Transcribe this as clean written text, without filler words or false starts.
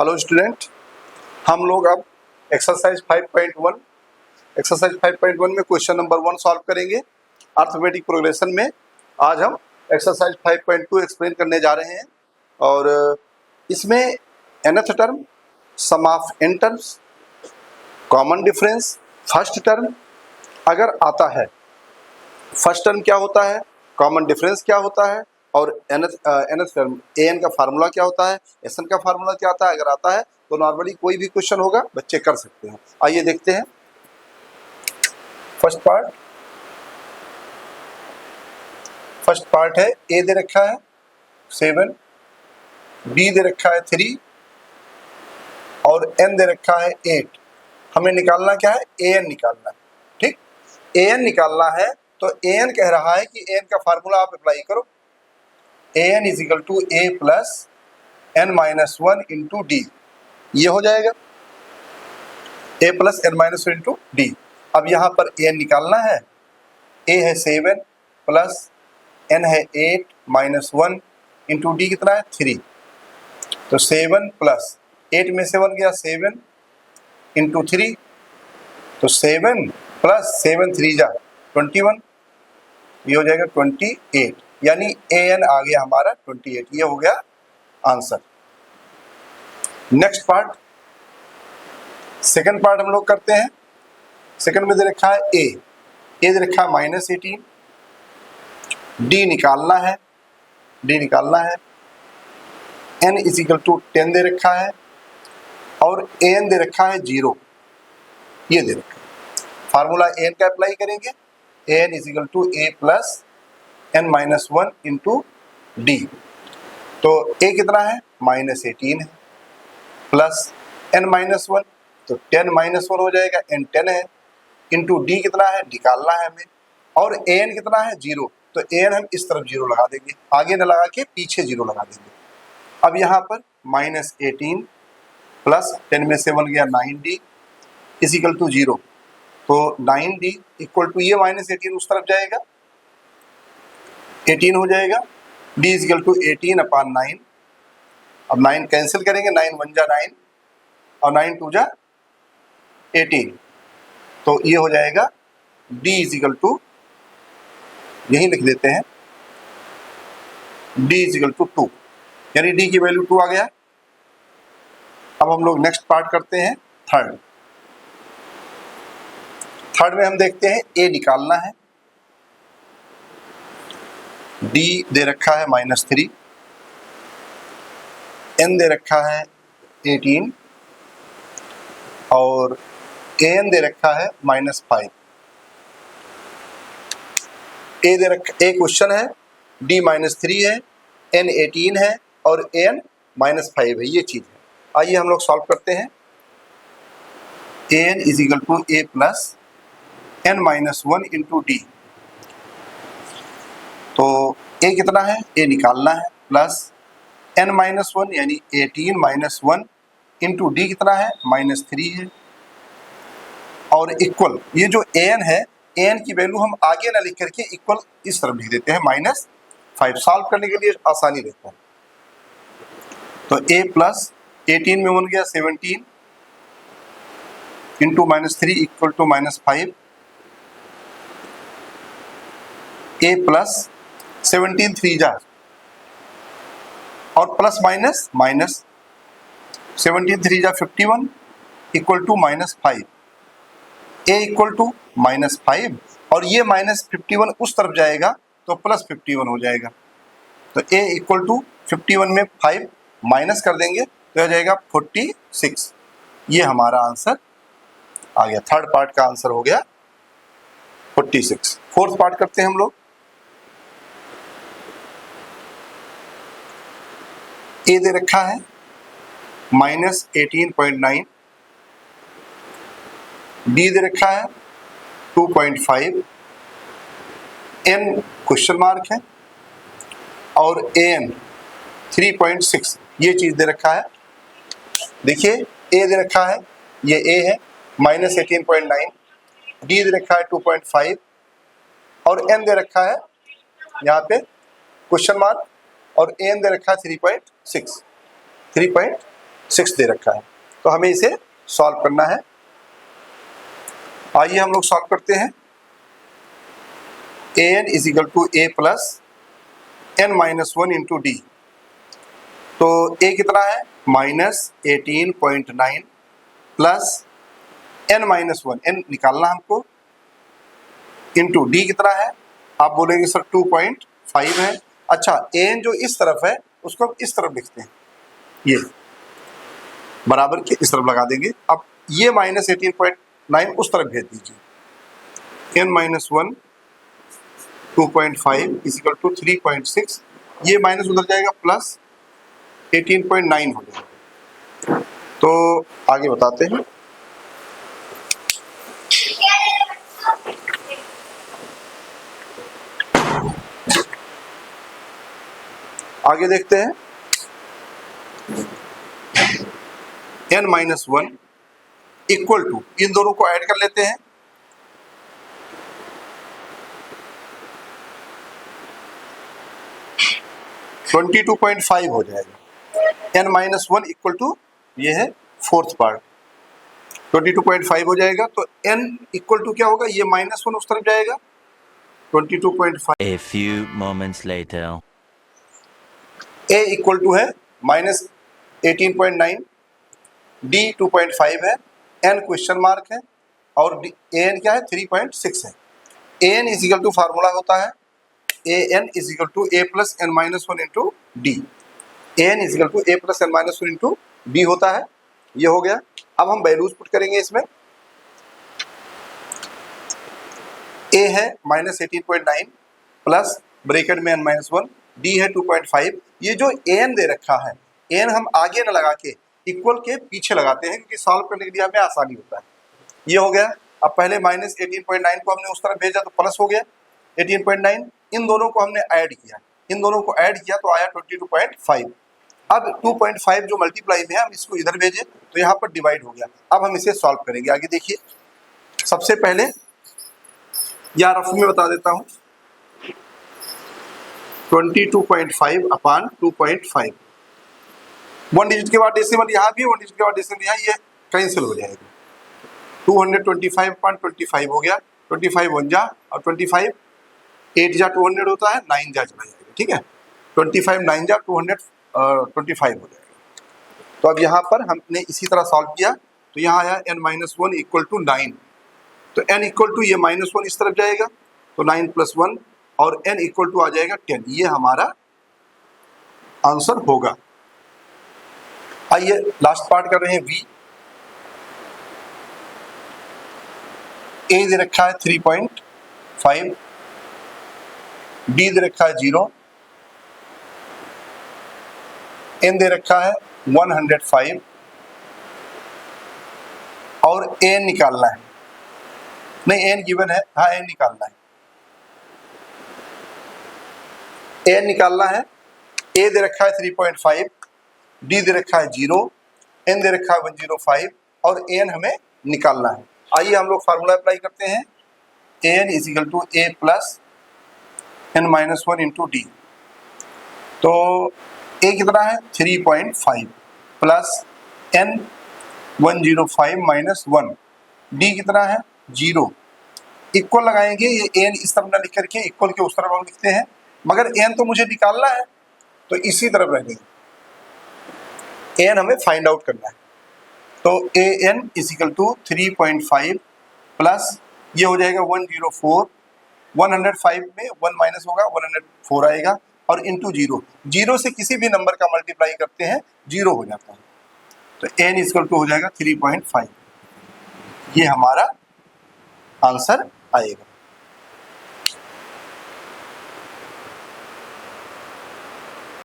Hello student, हम लोग अब एक्सरसाइज 5.1 में क्वेश्चन नंबर 1 सॉल्व करेंगे अर्थमेटिक प्रोग्रेशन में। आज हम एक्सरसाइज 5.2 एक्सप्लेन करने जा रहे हैं और इसमें nth term, sum of n terms, common difference, first term अगर आता है, फर्स्ट टर्म क्या होता है, कॉमन डिफरेंस क्या होता है और nth टर्म an का फार्मूला क्या होता है, sn का फार्मूला क्या आता है, अगर आता है तो नॉर्मली कोई भी क्वेश्चन होगा बच्चे कर सकते हैं। आइए देखते हैं। फर्स्ट पार्ट है a दे रखा है 7, b दे रखा है 3 और n दे रखा है 8। हमें निकालना क्या है, an निकालना है। ठीक, an निकालना है तो an कह रहा है कि an का फार्मूला आप अप्लाई करो। an is equal to a plus n minus 1 into d, ये हो जाएगा a plus n minus 1 into d. अब यहाँ पर an निकालना है, a है 7 प्लस n है 8 माइनस 1 इंटू डी कितना है 3। तो 7 प्लस 8 में से 1 गया 7 इंटू 3, तो 7 प्लस 7 3 जा 21, ये हो जाएगा 28, यानी an आ गया हमारा 28। ये हो गया answer. Next part, second part हम लोग करते हैं। सेकंड में दे रखा है a दे रखा है माइनस 18, d निकालना है, n इज इक्वल टू 10 दे रखा है और an दे रखा है 0, ये दे रखा है। फार्मूला an का अप्लाई करेंगे, an is equal to a plus n minus 1 into d. तो a कितना है, माइनस 18 है, प्लस n माइनस 1, तो 10 माइनस 1 हो जाएगा, n 10 है, इंटू डी कितना है निकालना है हमें, और an कितना है 0, तो an हम इस तरफ 0 लगा देंगे, आगे न लगा के पीछे 0 लगा देंगे। अब यहाँ पर माइनस 18 प्लस 10 में से 1 गया 9d इज इक्वल टू 0, तो 9d इक्वल टू ये माइनस 18 उस तरफ जाएगा, 18 हो जाएगा, d is equal to 18 upon 9। अब 9 कैंसिल करेंगे, 9 1 जा 9 और 9 2 जा 18, तो ये हो जाएगा d इज इक्वल टू, यही लिख देते हैं, d इज इक्वल टू 2, यानी d की वैल्यू 2 आ गया। अब हम लोग नेक्स्ट पार्ट करते हैं, थर्ड में हम देखते हैं a निकालना है, d दे रखा है माइनस 3, n दे रखा है 18 और an दे रखा है माइनस 5। a क्वेश्चन है, d माइनस 3 है, n 18 है और an माइनस 5 है, ये चीज है। आइए हम लोग सॉल्व करते हैं। an is equal to a plus n minus 1 into d. तो a कितना है, a निकालना है, प्लस n माइनस 1 यानी 18 माइनस 1 इंटू डी कितना है माइनस 3 है, और इक्वल ये जो an है, an की वैल्यू हम आगे ना लिख करके इक्वल इस तरफ लिख देते हैं माइनस 5, सॉल्व करने के लिए आसानी रहता है। तो a प्लस 18 में 1 गया 17 into minus 3 equal to minus 5, a plus 17 3 जा और प्लस माइनस माइनस 17 3 जा 51 equal to minus 5, a equal to minus 5 और ये माइनस 51 उस तरफ जाएगा तो प्लस 51 हो जाएगा। तो a इक्वल टू 51 में 5 माइनस कर देंगे तो हो जाएगा 46। ये हमारा आंसर आ गया, थर्ड पार्ट का आंसर हो गया 46। फोर्थ पार्ट करते हैं हम लोग। a दे रखा है माइनस 18.9, d दे रखा है 2.5, n क्वेश्चन मार्क है और an 3.6, ये चीज दे रखा है। देखिए a दे रखा है, ये a है माइनस 18.9, d दे रखा है 2.5 और n दे रखा है यहाँ पे क्वेश्चन मार्क और an दे रखा है 3.6। 6 दे रखा है। तो हमें इसे सॉल्व करना है। आइए हम लोग सॉल्व करते हैं। an is equal to a plus n-1 into d. तो a कितना है -18.9 प्लस n-1, n निकालना हमको, इंटू डी कितना है, आप बोलेंगे सर 2.5 है। अच्छा, an जो इस तरफ है उसको हम इस तरफ लिखते हैं, ये बराबर के इस तरफ लगा देंगे। अब ये -18.9 उस तरफ भेज दीजिए। n-1 2.5 इज इक्वल टू 3.6, ये माइनस उधर जाएगा प्लस 18.9 हो जाएगा। तो आगे बताते हैं। आगे देखते हैं। n-1 इक्वल टू, इन दोनों को ऐड कर लेते हैं। (22.5) हो जाएगा। n-1 इक्वल टू, ये है फोर्थ पार्ट, 22.5 हो जाएगा। तो n इक्वल टू क्या होगा, ये -1 उस तरफ जाएगा, 22.5। A few moments later. a equal to है -18.9, d 2.5 है, n क्वेश्चन मार्क है, और an क्या है 3.6 है। an is equal to formula होता है an is equal to a plus n-1 into d. an is equal to a plus n-1 into d होता है। ये हो गया। अब हम वैल्यूज पुट करेंगे इसमें। a है -18.9 प्लस ब्रैकेट में n-1, d है 2.5। ये जो an दे रखा है, an हम आगे न लगा के इक्वल के पीछे लगाते हैं, क्योंकि सॉल्व करने के लिए हमें आसानी होता है। ये हो गया। अब पहले -18.9 को हमने उस तरफ भेजा तो प्लस हो गया 18.9, इन दोनों को हमने ऐड किया, इन दोनों को ऐड किया तो आया 22.5। अब 2.5 जो मल्टीप्लाई में है, हम इसको इधर भेजे तो यहाँ पर डिवाइड हो गया। अब हम इसे सॉल्व करेंगे। आगे देखिए, सबसे पहले या रफ में बता देता हूँ, 22.5 अपान 2.5, 1 डिजिट के बाद डेसिमल यहाँ भी है, 1 डिजिट के बाद डेसिमल यहाँ, ये कैंसिल हो जाएगा। 225 अपान 25 हो गया, 25 1 जा, और 25 8 जा 200 होता है, 9 जा चला जाएगा। ठीक है, 25 9 जा 225 हो जाएगा। तो अब यहाँ पर हमने इसी तरह सॉल्व किया, तो यहाँ आया n-1 इक्वल टू 9। तो n इक्वल टू ये -1 इस तरफ जाएगा, तो 9 + 1, और n इक्वल टू आ जाएगा 10। ये हमारा आंसर होगा। आइए लास्ट पार्ट कर रहे हैं। v a दे रखा है 3.5, d दे रखा है 0, n दे रखा है 105, और an निकालना है। नहीं, n गिवन है, हाँ n निकालना है, n निकालना है। a दे रखा है 3.5, d दे रखा है 0, n दे रखा है 105, और an हमें निकालना है। आइए हम लोग फार्मूला अप्लाई करते हैं। an is equal to a plus n-1 into d. तो a कितना है 3.5 प्लस n 105 - 1, d कितना है 0, इक्वल लगाएंगे। ये n इस तरफ ना लिख करके इक्वल के उस तरफ हम लिखते हैं, मगर n तो मुझे निकालना है, तो इसी तरफ रहेंगे। n हमें फाइंड आउट करना है। तो an is equal to 3.5 plus ये हो जाएगा 104, 105 में 1 माइनस होगा, 104 आएगा, और इंटू 0, 0 से किसी भी नंबर का मल्टीप्लाई करते हैं 0 हो जाता है। तो n इज इक्वल टू हो जाएगा 3.5। ये हमारा आंसर आएगा।